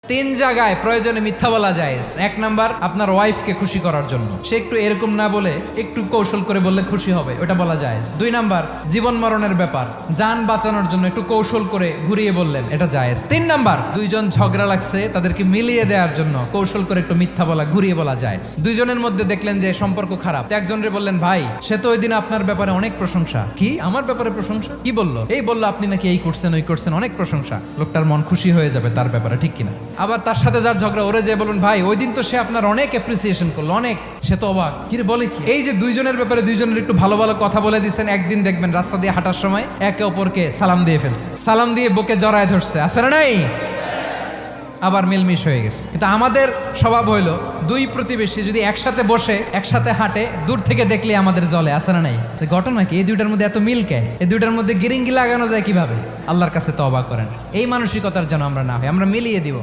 তিন জায়গায় প্রয়োজনে মিথ্যা বলা যায়। এক নাম্বার, আপনার ওয়াইফকে খুশি করার জন্য, সে একটু এরকম না বলে একটু কৌশল করে বললে খুশি হবে, ওটা বলা যায়। দুই নাম্বার, জীবন মরণের ব্যাপার, যান বাঁচানোর জন্য একটু কৌশল করে ঘুরিয়ে বললেন, এটা জায়েজ। তিন নাম্বার, দুইজন ঝগড়া লাগছে তাদেরকে মিলিয়ে দেওয়ার জন্য কৌশল করে একটু মিথ্যা বলা, ঘুরিয়ে বলা যায়। দুইজনের মধ্যে দেখলেন যে সম্পর্ক খারাপ, একজনরে বললেন, ভাই সে তো ওই দিন আপনার ব্যাপারে অনেক প্রশংসা। কি আমার ব্যাপারে প্রশংসা? কি বললো? এই বললো আপনি নাকি এই করছেন ওই করছেন, অনেক প্রশংসা। লোকটার মন খুশি হয়ে যাবে তার ব্যাপারে, ঠিক কিনা? আবার তার সাথে যার ঝগড়া, ওরে যে বলুন, ভাই ওই দিন তো সে আপনার অনেক অ্যাপ্রিসিয়েশন করলো, অনেক। সে তো অবাক, কি রে বলে কি? এই যে দুইজনের ব্যাপারে দুইজনের একটু ভালো ভালো কথা বলে দিচ্ছেন, একদিন দেখবেন রাস্তা দিয়ে হাঁটার সময় একে অপরকে সালাম দিয়ে ফেলছে, সালাম দিয়ে বুকে জড়ায় ধরছে, আছে না নাই? আবার মিলমিশ হয়ে গেছে। কিন্তু আমাদের স্বভাব হইলো, দুই প্রতিবেশী যদি একসাথে বসে একসাথে হাঁটে, দূর থেকে দেখলে আমাদের জলে, আছে না নাই? ঘটনা কি? এই দুইটার মধ্যে এত মিল কে? এই দুইটার মধ্যে গিরিঙ্গি লাগানো যায় কিভাবে? আল্লাহর কাছে তওবা করেন, এই মানসিকতার যেন আমরা না হয়, আমরা মিলিয়ে দিব।